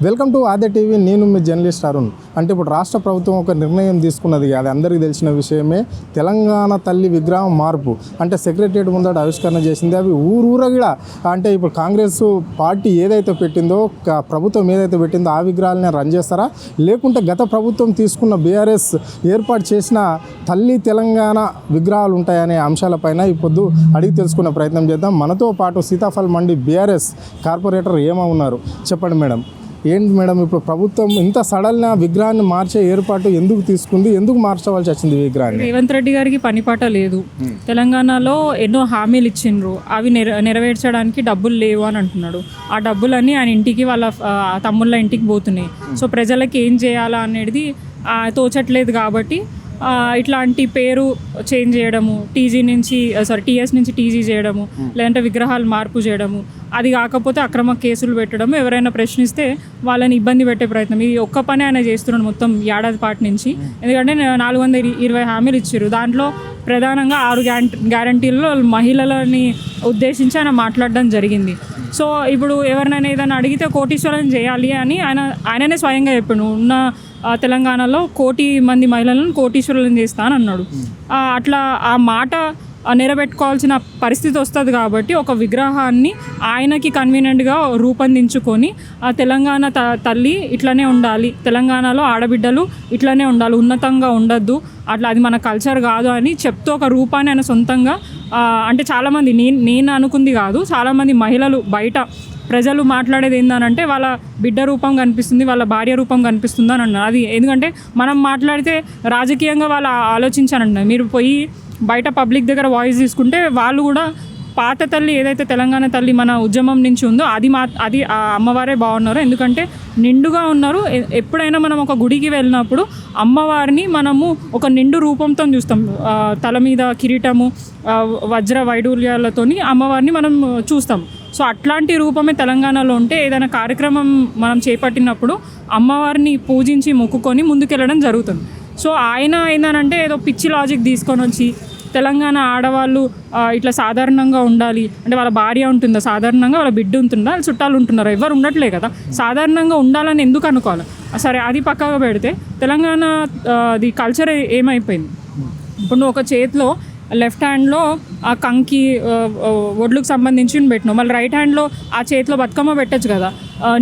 Welcome to Aadya TV. నేను మీ journalist Arun. అంటే ఇప్పుడు రాష్ట్ర ప్రభుత్వం ఒక నిర్ణయం తీసుకున్నది, అది అందరికీ తెలిసిన విషయమే. తెలంగాణ తల్లి విగ్రహం మార్పు అంటే సెక్రటరియట్ ముందట ఆవిష్కరణ చేసింది. అవి ఊరూరగిడా అంటే ఇప్పుడు కాంగ్రెస్ పార్టీ ఏదైతే పెట్టిందో, ప్రభుత్వం ఏదైతే పెట్టిందో ఆ విగ్రహాలనే రన్ చేస్తారా, లేకుంటే గత ప్రభుత్వం తీసుకున్న బీఆర్ఎస్ ఏర్పాటు చేసిన తల్లి తెలంగాణ విగ్రహాలు ఉంటాయనే అంశాలపైన ఈ పొద్దు అడిగి తెలుసుకునే ప్రయత్నం చేద్దాం. మనతో పాటు సీతాఫల్ మండి బీఆర్ఎస్ కార్పొరేటర్ ఏమో ఉన్నారు. చెప్పండి మేడం, ఏంటి మేడం ఇప్పుడు ప్రభుత్వం ఇంత సడల్గా విగ్రహాన్ని మార్చే ఏర్పాటు ఎందుకు తీసుకుంది, ఎందుకు మార్చవలసి వచ్చింది విగ్రహాన్ని? రేవంత్ రెడ్డి గారికి పనిపాట లేదు. తెలంగాణలో ఎన్నో హామీలు ఇచ్చిండ్రు, అవి నెరవేర్చడానికి డబ్బులు లేవు అని అంటున్నాడు. ఆ డబ్బులన్నీ ఆయన ఇంటికి, వాళ్ళ తమ్ముళ్ళ ఇంటికి పోతున్నాయి. సో ప్రజలకి ఏం చేయాలా అనేది తోచట్లేదు. కాబట్టి ఇట్లాంటి పేరు చేంజ్ చేయడము, టీఎస్ నుంచి టీజీ చేయడము, లేదంటే విగ్రహాలు మార్పు చేయడము, అది కాకపోతే అక్రమ కేసులు పెట్టడము, ఎవరైనా ప్రశ్నిస్తే వాళ్ళని ఇబ్బంది పెట్టే ప్రయత్నం, ఇది ఒక్క పని ఆయన చేస్తున్నాడు మొత్తం ఏడాది పాటు నుంచి. ఎందుకంటే 420 హామీలు ఇచ్చారు. దాంట్లో ప్రధానంగా 6 గ్యారంటీల్లో మహిళలని ఉద్దేశించి ఆయన మాట్లాడడం జరిగింది. సో ఇప్పుడు ఎవరినైనా ఏదైనా అడిగితే కోటీశ్వరం చేయాలి అని ఆయననే స్వయంగా చెప్పాడు. ఉన్న తెలంగాణలో 1 కోటి మంది మహిళలను కోటీశ్వరులను చేస్తాను అన్నాడు. అట్లా ఆ మాట నెరవేర్చుకోవాల్సిన పరిస్థితి వస్తుంది. కాబట్టి ఒక విగ్రహాన్ని ఆయనకి కన్వీనియంట్గా రూపొందించుకొని తెలంగాణ తల్లి ఇట్లనే ఉండాలి, తెలంగాణలో ఆడబిడ్డలు ఇట్లనే ఉండాలి, ఉన్నతంగా ఉండద్దు, అట్లా అది మన కల్చర్ కాదు అని చెప్తూ ఒక రూపాన్ని ఆయన సొంతంగా, అంటే చాలామంది నేను అనుకుంది కాదు, చాలామంది మహిళలు బయట ప్రజలు మాట్లాడేది ఏందనంటే వాళ్ళ బిడ్డ రూపం కనిపిస్తుంది, వాళ్ళ భార్య రూపం కనిపిస్తుంది అని అన్నారు. అది ఎందుకంటే మనం మాట్లాడితే రాజకీయంగా వాళ్ళు ఆలోచించానంటున్నారు. మీరు పోయి బయట పబ్లిక్ దగ్గర వాయిస్ తీసుకుంటే వాళ్ళు కూడా పాత తల్లి ఏదైతే తెలంగాణ తల్లి మన ఉద్యమం నుంచి ఉందో అది ఆ అమ్మవారే బాగున్నారు. ఎందుకంటే నిండుగా ఉన్నారు. ఎప్పుడైనా మనం ఒక గుడికి వెళ్ళినప్పుడు అమ్మవారిని మనము ఒక నిండు రూపంతో చూస్తాం. తల మీద కిరీటము, వజ్ర వైడూర్యాలతోని అమ్మవారిని మనం చూస్తాం. సో అట్లాంటి రూపమే తెలంగాణలో ఉంటే ఏదైనా కార్యక్రమం మనం చేపట్టినప్పుడు అమ్మవారిని పూజించి మొక్కుకొని ముందుకెళ్ళడం జరుగుతుంది. సో ఆయన ఏంటంటే ఏదో పిచ్చి లాజిక్ తీసుకొని వచ్చి తెలంగాణ ఆడవాళ్ళు ఇట్లా సాధారణంగా ఉండాలి అంటే, వాళ్ళ భార్య ఉంటుందా సాధారణంగా, వాళ్ళ బిడ్డ ఉంటుందా, వాళ్ళ చుట్టాలు ఉంటున్నారా, ఎవరు ఉండట్లే కదా, సాధారణంగా ఉండాలని ఎందుకు అనుకోవాలి? సరే అది పక్కగా పెడితే తెలంగాణ అది కల్చర్ ఏమైపోయింది. ఇప్పుడు నువ్వు ఒక చేతిలో లెఫ్ట్ హ్యాండ్లో ఆ కంకి ఒడ్లకు సంబంధించి పెట్టినావు, మళ్ళీ రైట్ హ్యాండ్లో ఆ చేతిలో బతుకమ్మ పెట్టచ్చు కదా,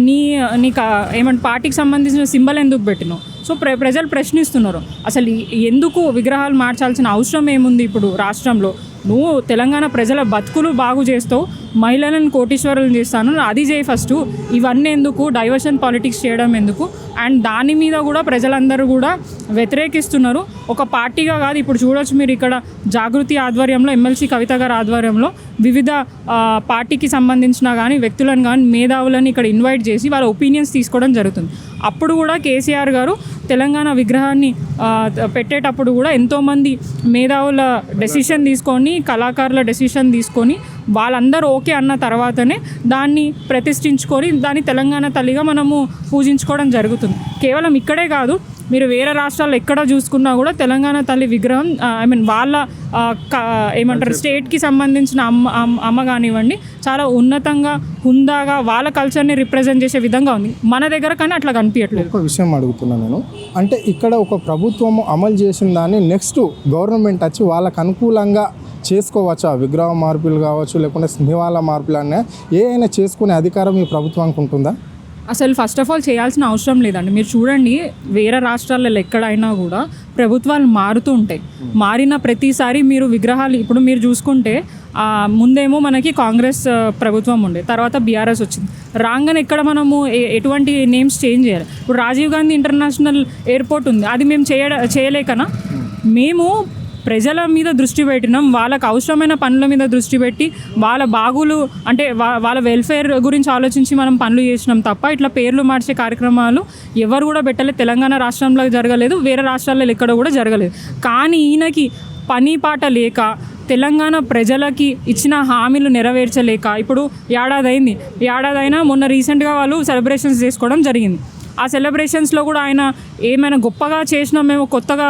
నీకు ఏమంటే పార్టీకి సంబంధించిన సింబల్ ఎందుకు పెట్టినావు? సో ప్రజలు ప్రశ్నిస్తున్నారు, అసలు ఎందుకు విగ్రహాలు మార్చాల్సిన అవసరం ఏముంది? ఇప్పుడు రాష్ట్రంలో నువ్వు తెలంగాణ ప్రజల బతుకులు బాగు చేస్తావు, మహిళలను కోటీశ్వరులను చేస్తాను, అది చేయి ఫస్ట్. ఇవన్నీ ఎందుకు, డైవర్షన్ పాలిటిక్స్ చేయడం ఎందుకు? అండ్ దాని మీద కూడా ప్రజలందరూ కూడా వ్యతిరేకిస్తున్నారు. ఒక పార్టీగా కాదు, ఇప్పుడు చూడొచ్చు మీరు ఇక్కడ జాగృతి ఆధ్వర్యంలో, ఎమ్మెల్సీ కవిత గారి ఆధ్వర్యంలో వివిధ పార్టీకి సంబంధించిన కానీ వ్యక్తులను కానీ మేధావులను ఇక్కడ ఇన్వైట్ చేసి వాళ్ళ ఒపీనియన్స్ తీసుకోవడం జరుగుతుంది. అప్పుడు కూడా కేసీఆర్ గారు తెలంగాణ విగ్రహాన్ని పెట్టేటప్పుడు కూడా ఎంతోమంది మేధావుల డెసిషన్ తీసుకొని, కళాకారుల డెసిషన్ తీసుకొని వాళ్ళందరూ ఓకే అన్న తర్వాతనే దాన్ని ప్రతిష్ఠించుకొని దాన్ని తెలంగాణ తల్లిగా మనము పూజించుకోవడం జరుగుతుంది. కేవలం ఇక్కడే కాదు, మీరు వేరే రాష్ట్రాల్లో ఎక్కడ చూసుకున్నా కూడా తెలంగాణ తల్లి విగ్రహం వాళ్ళ ఏమంటారు స్టేట్కి సంబంధించిన అమ్మ కానివ్వండి, చాలా ఉన్నతంగా, హుందాగా వాళ్ళ కల్చర్ని రిప్రజెంట్ చేసే విధంగా ఉంది. మన దగ్గర కానీ అట్లా కనిపించట్లేదు. ఒక విషయం అడుగుతున్నాను నేను, అంటే ఇక్కడ ఒక ప్రభుత్వం అమలు చేసిన దాన్ని నెక్స్ట్ గవర్నమెంట్ వచ్చి వాళ్ళకు అనుకూలంగా చేసుకోవచ్చా? విగ్రహ మార్పులు కావచ్చు, లేకుంటే స్నేహాల మార్పులు అనే ఏమైనా చేసుకునే అధికారం ఈ ప్రభుత్వానికి ఉంటుందా? అసలు ఫస్ట్ ఆఫ్ ఆల్ చేయాల్సిన అవసరం లేదండి. మీరు చూడండి, వేరే రాష్ట్రాలలో ఎక్కడైనా కూడా ప్రభుత్వాలు మారుతూ ఉంటాయి. మారిన ప్రతిసారి మీరు విగ్రహాలు, ఇప్పుడు మీరు చూసుకుంటే ముందేమో మనకి కాంగ్రెస్ ప్రభుత్వం ఉండే, తర్వాత బీఆర్ఎస్ వచ్చింది. రాగానే ఎక్కడ మనము ఎటువంటి నేమ్స్ చేంజ్ చేయాలి. ఇప్పుడు రాజీవ్ గాంధీ ఇంటర్నేషనల్ ఎయిర్పోర్ట్ ఉంది, అది మేము చేయలేకనా? మేము ప్రజల మీద దృష్టి పెట్టినాం, వాళ్ళకు అవసరమైన పనుల మీద దృష్టి పెట్టి వాళ్ళ బాగులు అంటే వాళ్ళ వెల్ఫేర్ గురించి ఆలోచించి మనం పనులు చేసినాం తప్ప ఇట్లా పేర్లు మార్చే కార్యక్రమాలు ఎవరు కూడా పెట్టలేదు. తెలంగాణ రాష్ట్రంలో జరగలేదు, వేరే రాష్ట్రాల్లో ఎక్కడ కూడా జరగలేదు. కానీ ఈయనకి పని పాట లేక, తెలంగాణ ప్రజలకి ఇచ్చిన హామీలు నెరవేర్చలేక ఇప్పుడు ఏడాది అయినా మొన్న రీసెంట్గా వాళ్ళు సెలబ్రేషన్స్ చేసుకోవడం జరిగింది. ఆ సెలబ్రేషన్స్లో కూడా ఆయన ఏమైనా గొప్పగా చేసినాం మేము కొత్తగా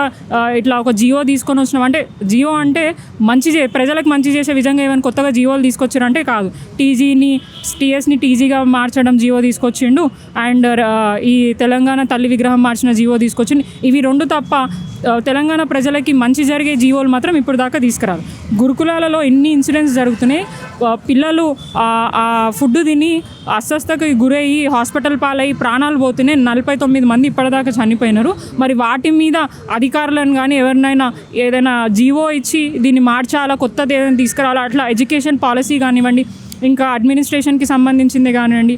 ఇట్లా ఒక జియో తీసుకొని వచ్చినాం అంటే జియో అంటే ప్రజలకు మంచి చేసే విధంగా ఏమైనా కొత్తగా జియోలు తీసుకొచ్చారంటే కాదు. టీఎస్ని టీజీగా మార్చడం జియో తీసుకొచ్చిండు అండ్ ఈ తెలంగాణ తల్లి విగ్రహం మార్చిన జియో తీసుకొచ్చిండు. ఇవి రెండు తప్ప తెలంగాణ ప్రజలకి మంచి జరిగే జీవోలు మాత్రం ఇప్పుడు దాకా తీసుకురాదు. గురుకులాలలో ఎన్ని ఇన్సిడెంట్స్ జరుగుతున్నాయి, పిల్లలు ఆ ఫుడ్ తిని అస్వస్థతకి గురయ్యి హాస్పిటల్ పాలయ్యి ప్రాణాలు పోతున్నాయి. 49 మంది ఇప్పటిదాకా చనిపోయినారు. మరి వాటి మీద అధికారులను కానీ ఎవరినైనా ఏదైనా జీవో ఇచ్చి దీన్ని మార్చాలా, కొత్తది ఏదైనా తీసుకురావాలా, అట్లా ఎడ్యుకేషన్ పాలసీ కానివ్వండి, ఇంకా అడ్మినిస్ట్రేషన్కి సంబంధించింది కానివ్వండి,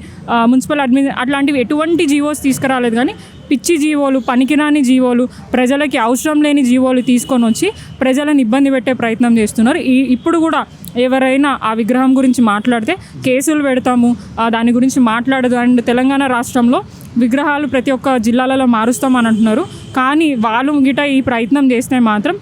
మున్సిపల్ అట్లాంటివి ఎటువంటి జీవోస్ తీసుకురాలేదు. కానీ పిచ్చి జీవోలు, పనికిరాని జీవోలు, ప్రజలకి అవసరం లేని జీవోలు తీసుకొని వచ్చి ప్రజలను ఇబ్బంది పెట్టే ప్రయత్నం చేస్తున్నారు. ఇప్పుడు కూడా ఎవరైనా ఆ విగ్రహం గురించి మాట్లాడితే కేసులు పెడతాము, దాని గురించి మాట్లాడదు. అండ్ తెలంగాణ రాష్ట్రంలో విగ్రహాలు ప్రతి ఒక్క జిల్లాలలో మారుస్తామని అంటున్నారు. కానీ వాళ్ళు గిట ఈ ప్రయత్నం చేస్తే మాత్రం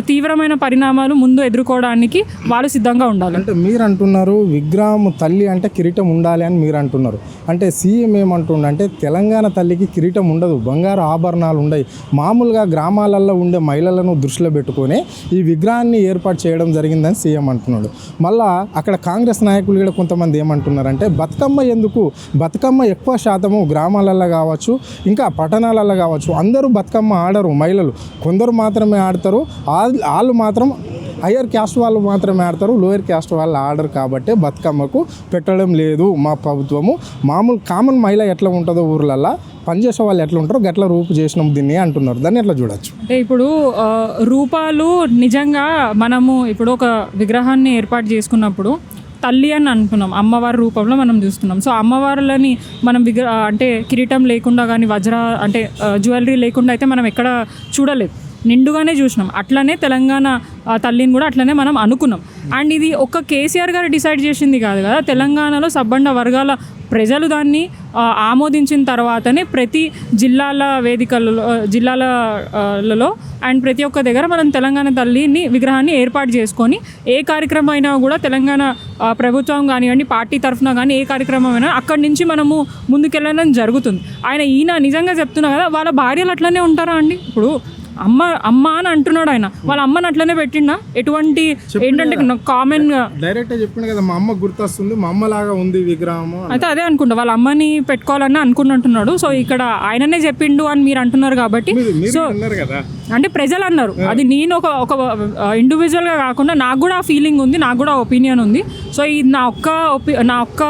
తీవ్రమైన పరిణామాలు ముందు ఎదుర్కోవడానికి వాళ్ళు సిద్ధంగా ఉండాలి. అంటే మీరు అంటున్నారు విగ్రహం తల్లి అంటే కిరీటం ఉండాలి అని మీరు అంటున్నారు. అంటే సీఎం ఏమంటుండంటే తెలంగాణ తల్లికి కిరీటం ఉండదు, బంగారు ఆభరణాలు ఉండవు. మామూలుగా గ్రామాలలో ఉండే మహిళలను దృష్టిలో పెట్టుకొని ఈ విగ్రహాన్ని ఏర్పాటు చేయడం జరిగిందని సీఎం అంటున్నాడు. మళ్ళా అక్కడ కాంగ్రెస్ నాయకులు కూడా కొంతమంది ఏమంటున్నారంటే బతుకమ్మ ఎందుకు, బతుకమ్మ ఎక్కువ శాతము గ్రామాలలో కావచ్చు, ఇంకా పట్టణాలలో కావచ్చు, అందరూ బతుకమ్మ ఆడరు. మహిళలు కొందరు మాత్రమే ఆడతారు. వాళ్ళు మాత్రం హయ్యర్ క్యాస్ట్ వాళ్ళు మాత్రమే ఆడతారు, లోయర్ క్యాస్ట్ వాళ్ళు ఆడరు. కాబట్టి బతుకమ్మకు పెట్టడం లేదు మా ప్రభుత్వము. మామూలు కామన్ మహిళ ఎట్లా ఉంటుందో ఊర్లల్లో పనిచేసే వాళ్ళు ఎట్లా ఉంటారో గట్ల రూపు చేసినాం దీన్ని అంటున్నారు. దాన్ని ఎట్లా చూడొచ్చు అంటే ఇప్పుడు రూపాలు నిజంగా మనము ఇప్పుడు ఒక విగ్రహాన్ని ఏర్పాటు చేసుకున్నప్పుడు తల్లి అని అంటున్నాం, అమ్మవారి రూపంలో మనం చూస్తున్నాం. సో అమ్మవారులని మనం అంటే కిరీటం లేకుండా కానీ అంటే జ్యువెలరీ లేకుండా అయితే మనం ఎక్కడ చూడలేదు, నిండుగానే చూసినాం. అట్లనే తెలంగాణ తల్లిని కూడా అట్లనే మనం అనుకున్నాం. అండ్ ఇది ఒక్క కేసీఆర్ గారు డిసైడ్ చేసింది కాదు కదా, తెలంగాణలో సబ్బండ వర్గాల ప్రజలు దాన్ని ఆమోదించిన తర్వాతనే ప్రతి జిల్లాల వేదికలలో జిల్లాలలో అండ్ ప్రతి ఒక్క దగ్గర మనం తెలంగాణ తల్లిని విగ్రహాన్ని ఏర్పాటు చేసుకొని ఏ కార్యక్రమం అయినా కూడా తెలంగాణ ప్రభుత్వం కానివ్వండి, పార్టీ తరఫున కానీ ఏ కార్యక్రమం అయినా అక్కడి నుంచి మనము ముందుకెళ్ళడం జరుగుతుంది. ఈయన నిజంగా చెప్తున్నా కదా, వాళ్ళ భార్యలు అట్లనే ఉంటారా అండి? ఇప్పుడు అమ్మ అని అంటున్నాడు ఆయన, వాళ్ళ అమ్మని అట్లనే పెట్టిండా? ఎటువంటి ఏంటంటే కామన్ డైరెక్ట్ చెప్పిండు కదా, మా అమ్మ గుర్తొస్తుంది, మా అమ్మ లాగా ఉంది విగ్రహం అయితే అదే అనుకుంటా, వాళ్ళ అమ్మని పెట్టుకోవాలని అనుకుంటున్నాడు. సో ఇక్కడ ఆయననే చెప్పిండు అని మీరు అంటున్నారు కాబట్టి, సో అంటే ప్రజలు అన్నారు, అది నేను ఒక ఇండివిజువల్గా కాకుండా నాకు కూడా ఆ ఫీలింగ్ ఉంది, నాకు కూడా ఒపీనియన్ ఉంది. సో ఇది నా ఒక్క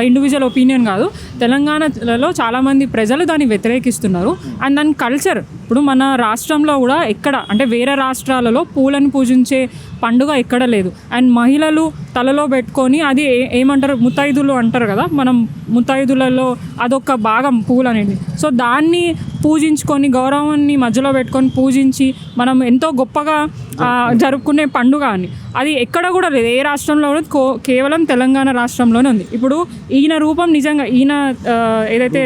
ఇండివిజువల్ ఒపీనియన్ కాదు, తెలంగాణలో చాలామంది ప్రజలు దాన్ని వ్యతిరేకిస్తున్నారు. అండ్ దాని కల్చర్ ఇప్పుడు మన రాష్ట్రంలో కూడా ఎక్కడ అంటే వేరే రాష్ట్రాలలో పూలను పూజించే పండుగ ఎక్కడ లేదు. అండ్ మహిళలు తలలో పెట్టుకొని అది ఏమంటారు, ముత్తైదులు అంటారు కదా, మనం ముత్తైదులలో అదొక భాగం పూలు అనేది. సో దాన్ని పూజించుకొని గౌరవాన్ని మధ్యలో పెట్టుకొని పూజించి మనం ఎంతో గొప్పగా జరుపుకునే పండుగ అని అది ఎక్కడ కూడా లేదు, ఏ రాష్ట్రంలో కూడా, కేవలం తెలంగాణ రాష్ట్రంలోనే ఉంది. ఇప్పుడు ఈయన రూపం నిజంగా ఈయన ఏదైతే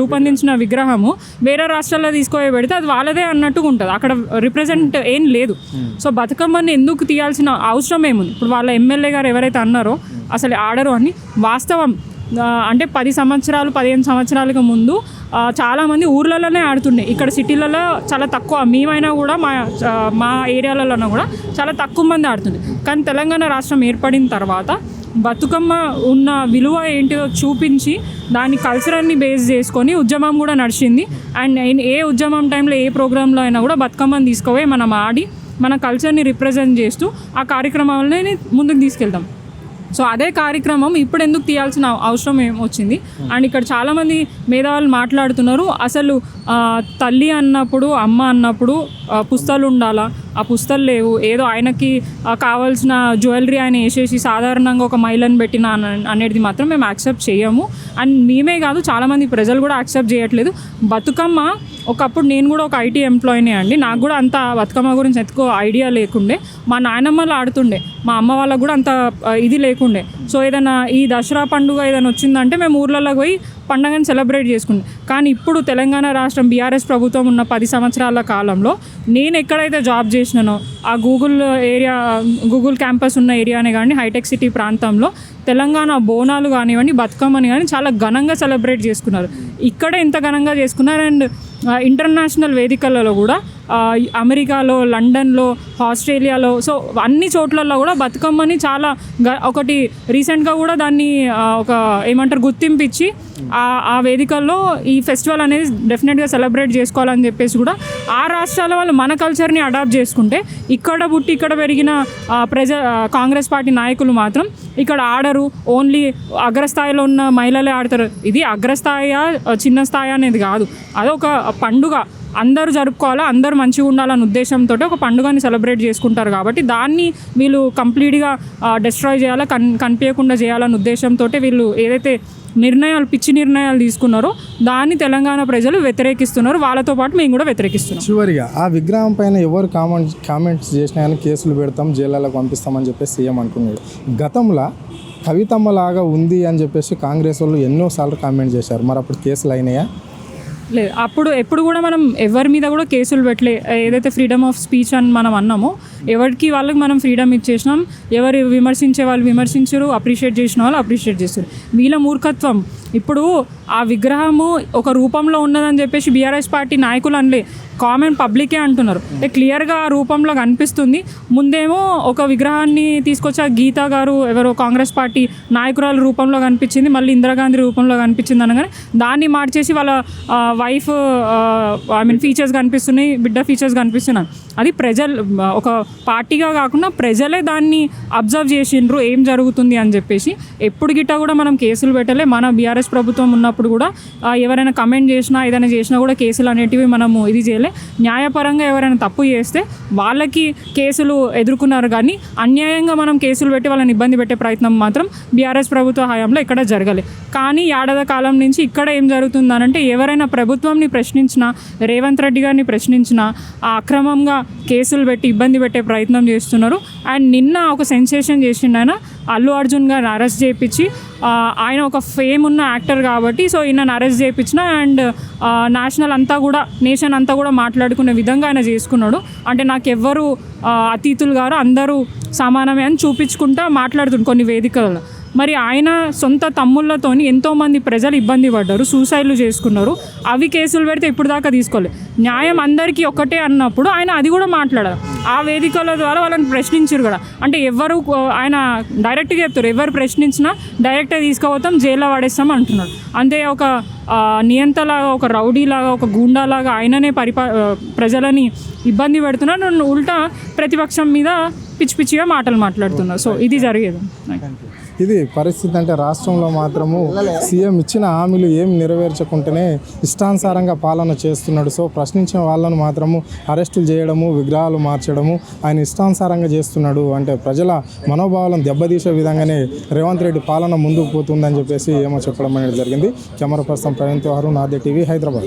రూపొందించిన విగ్రహము వేరే రాష్ట్రాల్లో తీసుకొని పెడితే అది వాళ్ళదే అన్నట్టుగా ఉంటుంది, అక్కడ రిప్రజెంట్ ఏం లేదు. సో బతుకమ్మని ఎందుకు తీయాల్సిన అవసరం ఏముంది? ఇప్పుడు వాళ్ళ ఎమ్మెల్యే గారు ఎవరైతే అన్నారో అసలు ఆడరు అని వాస్తవం. అంటే 10 సంవత్సరాలు 15 సంవత్సరాలకు ముందు చాలామంది ఊర్లలోనే ఆడుతుండే, ఇక్కడ సిటీలలో చాలా తక్కువ, మేమైనా కూడా మా ఏరియాలలో కూడా చాలా తక్కువ మంది ఆడుతుండే. కానీ తెలంగాణ రాష్ట్రం ఏర్పడిన తర్వాత బతుకమ్మ ఉన్న విలువ ఏంటిదో చూపించి దాని కల్చరాన్ని బేస్ చేసుకొని ఉద్యమం కూడా నడిచింది. అండ్ ఏ ఉద్యమం టైంలో ఏ ప్రోగ్రాంలో అయినా కూడా బతుకమ్మని తీసుకుపోయి మనం ఆడి మన కల్చర్ని రిప్రజెంట్ చేస్తూ ఆ కార్యక్రమాలని ముందుకు తీసుకెళ్తాం. సో అదే కార్యక్రమం ఇప్పుడు ఎందుకు తీయాల్సిన అవసరం ఏమొచ్చింది? అండ్ ఇక్కడ చాలామంది మేధావులు మాట్లాడుతున్నారు, అసలు తల్లి అన్నప్పుడు అమ్మ అన్నప్పుడు పుస్తలు ఉండాలా, ఆ పుస్తలు లేవు, ఏదో ఆయనకి కావాల్సిన జ్యువెలరీ ఆయన వేసేసి సాధారణంగా ఒక మహిళను పెట్టిన అనేది మాత్రం మేము యాక్సెప్ట్ చేయము. అండ్ మేమే కాదు చాలామంది ప్రజలు కూడా యాక్సెప్ట్ చేయట్లేదు. బతుకమ్మ ఒకప్పుడు నేను కూడా ఒక ఐటీ ఎంప్లాయీనే అండి, నాకు కూడా అంత బతుకమ్మ గురించి ఎక్కువ ఐడియా లేకుండే. మా నాయనమ్మలు ఆడుతుండే, మా అమ్మ వాళ్ళకు కూడా అంత ఇది లేకుండే. సో ఏదైనా ఈ దసరా పండుగ ఏదైనా వచ్చిందంటే మేము ఊర్లలో పోయి పండగని సెలబ్రేట్ చేసుకుంది. కానీ ఇప్పుడు తెలంగాణ రాష్ట్రం బీఆర్ఎస్ ప్రభుత్వం ఉన్న 10 సంవత్సరాల కాలంలో నేను ఎక్కడైతే జాబ్ చేసినానో ఆ గూగుల్ క్యాంపస్ ఉన్న ఏరియానే కానీ హైటెక్ సిటీ ప్రాంతంలో తెలంగాణ బోనాలు కానివ్వండి, బతుకమ్మని కానీ చాలా ఘనంగా సెలబ్రేట్ చేసుకున్నారు. ఇక్కడ ఎంత ఘనంగా చేసుకున్నారు. అండ్ ఇంటర్నేషనల్ వేదికలలో కూడా అమెరికాలో, లండన్లో, ఆస్ట్రేలియాలో, సో అన్ని చోట్లలో కూడా బతుకమ్మని చాలా ఒకటి రీసెంట్గా కూడా దాన్ని ఒక ఏమంటారు గుర్తింపు ఇచ్చి ఆ వేదికల్లో ఈ ఫెస్టివల్ అనేది డెఫినెట్గా సెలబ్రేట్ చేసుకోవాలని చెప్పేసి కూడా ఆ రాష్ట్రాల వాళ్ళు మన కల్చర్ని అడాప్ట్ చేసుకుంటే ఇక్కడ పుట్టి ఇక్కడ పెరిగిన కాంగ్రెస్ పార్టీ నాయకులు మాత్రం ఇక్కడ ఆడరు, ఓన్లీ అగ్రస్థాయిలో ఉన్న మహిళలే ఆడతారు. ఇది అగ్రస్థాయి చిన్న స్థాయి అనేది కాదు, అదొక పండుగ, అందరూ జరుపుకోవాలా, అందరూ మంచిగా ఉండాలన్న ఉద్దేశంతో ఒక పండుగని సెలబ్రేట్ చేసుకుంటారు. కాబట్టి దాన్ని వీళ్ళు కంప్లీట్గా డిస్ట్రాయ్ చేయాలా, కనిపించకుండా చేయాలన్న ఉద్దేశంతో వీళ్ళు ఏదైతే పిచ్చి నిర్ణయాలు తీసుకున్నారో దాన్ని తెలంగాణ ప్రజలు వ్యతిరేకిస్తున్నారు. వాళ్ళతో పాటు మేము కూడా వ్యతిరేకిస్తున్నాం. చివరిగా ఆ విగ్రహం పైన ఎవరు కామెంట్స్ చేసినా కానీ కేసులు పెడతాం, జైళ్ళకు పంపిస్తామని చెప్పేసి సీఎం అంటున్నాడు. గతంలో కవితమ్మ లాగా ఉంది అని చెప్పేసి కాంగ్రెస్ వాళ్ళు ఎన్నోసార్లు కామెంట్ చేశారు. మరి అప్పుడు కేసులు అయినాయా? లేదు, అప్పుడు ఎప్పుడు కూడా మనం ఎవరి మీద కూడా కేసులు పెట్టలే. ఏదైతే ఫ్రీడమ్ ఆఫ్ స్పీచ్ అని మనం అన్నామో ఎవరికి వాళ్ళకి మనం ఫ్రీడమ్ ఇచ్చేసినాం. ఎవరు విమర్శించే వాళ్ళు విమర్శించరు, అప్రిషియేట్ చేసిన వాళ్ళు అప్రిషియేట్ చేస్తారు. వీళ్ళ మూర్ఖత్వం ఇప్పుడు ఆ విగ్రహము ఒక రూపంలో ఉన్నదని చెప్పేసి బీఆర్ఎస్ పార్టీ నాయకులు అనలే, కామన్ పబ్లికే అంటున్నారు. అంటే క్లియర్గా ఆ రూపంలో కనిపిస్తుంది. ముందేమో ఒక విగ్రహాన్ని తీసుకొచ్చి ఆ గీతా గారు ఎవరో కాంగ్రెస్ పార్టీ నాయకురాల రూపంలో కనిపించింది, మళ్ళీ ఇందిరాగాంధీ రూపంలో కనిపించింది అనగానే దాన్ని మార్చేసి వాళ్ళ వైఫ్ ఫీచర్స్ కనిపిస్తున్నాయి, బిడ్డ ఫీచర్స్ కనిపిస్తున్నాయి. అది ఒక పార్టీగా కాకుండా ప్రజలే దాన్ని అబ్జర్వ్ చేసిండ్రు ఏం జరుగుతుంది అని చెప్పేసి. ఎప్పుడు గిట్టా కూడా మనం కేసులు పెట్టలే. మన బీఆర్ఎస్ ప్రభుత్వం ఉన్నప్పుడు కూడా ఎవరైనా కమెంట్ చేసినా ఏదైనా చేసినా కూడా కేసులు అనేటివి మనము ఇది చేయలే. న్యాయపరంగా ఎవరైనా తప్పు చేస్తే వాళ్ళకి కేసులు ఎదుర్కొన్నారు, కానీ అన్యాయంగా మనం కేసులు పెట్టి వాళ్ళని ఇబ్బంది పెట్టే ప్రయత్నం మాత్రం బీఆర్ఎస్ ప్రభుత్వ హయాంలో ఇక్కడ జరగలే. కానీ ఏడాది కాలం నుంచి ఇక్కడ ఏం జరుగుతుందనంటే ఎవరైనా ప్రభుత్వంని ప్రశ్నించినా, రేవంత్ రెడ్డి గారిని ప్రశ్నించినా అక్రమంగా కేసులు పెట్టి ఇబ్బంది పెట్టే ప్రయత్నం చేస్తున్నారు. అండ్ నిన్న ఒక సెన్సేషన్ చేసిండు ఆయన, అల్లు అర్జున్ గారిని అరెస్ట్ చేయించి, ఆయన ఒక ఫేమ్ ఉన్న యాక్టర్ కాబట్టి సో ఈయనను అరెస్ట్ చేయించిన అండ్ నేషన్ అంతా కూడా మాట్లాడుకునే విధంగా ఆయన చేసుకున్నాడు. అంటే నాకెవ్వరు అతిథులు గారు అందరూ సమానమే అని చూపించుకుంటా మాట్లాడుతుంది కొన్ని వేదికలలో. మరి ఆయన సొంత తమ్ముళ్ళతోని ఎంతోమంది ప్రజలు ఇబ్బంది పడ్డారు, సూసైడ్లు చేసుకున్నారు. అవి కేసులు పెడితే ఇప్పుడు దాకా తీసుకోలేదు. న్యాయం అందరికీ ఒకటే అన్నప్పుడు ఆయన అది కూడా మాట్లాడారు. ఆ వేదికల ద్వారా వాళ్ళని ప్రశ్నించారు కూడా. అంటే ఆయన డైరెక్ట్గా చెప్తారు, ఎవరు ప్రశ్నించినా డైరెక్ట్గా తీసుకుపోతాం, జైల్లో పడేస్తాం అంటున్నాడు. అంతే ఒక నియంతలాగా, ఒక రౌడీలాగా, ఒక గూండాలాగా ఆయననే ప్రజలని ఇబ్బంది పెడుతున్నారు. ఉల్టా ప్రతిపక్షం మీద పిచ్చి పిచ్చిగా మాటలు మాట్లాడుతున్నారు. సో ఇది జరిగేది. ఇది పరిస్థితి. అంటే రాష్ట్రంలో మాత్రము సీఎం ఇచ్చిన హామీలు ఏం నెరవేర్చకుంటేనే ఇష్టానుసారంగా పాలన చేస్తున్నాడు. సో ప్రశ్నించిన వాళ్ళను మాత్రము అరెస్టులు చేయడము, విగ్రహాలు మార్చడము ఆయన ఇష్టానుసారంగా చేస్తున్నాడు. అంటే ప్రజల మనోభావాలను దెబ్బతీసే విధంగానే రేవంత్ రెడ్డి పాలన ముందుకు పోతుందని చెప్పేసి ఏమో చెప్పడం అనేది జరిగింది. కెమెరా పర్సన్ ప్రవీణ్ తో అరుణ్, ఆద్య టీవీ, హైదరాబాద్.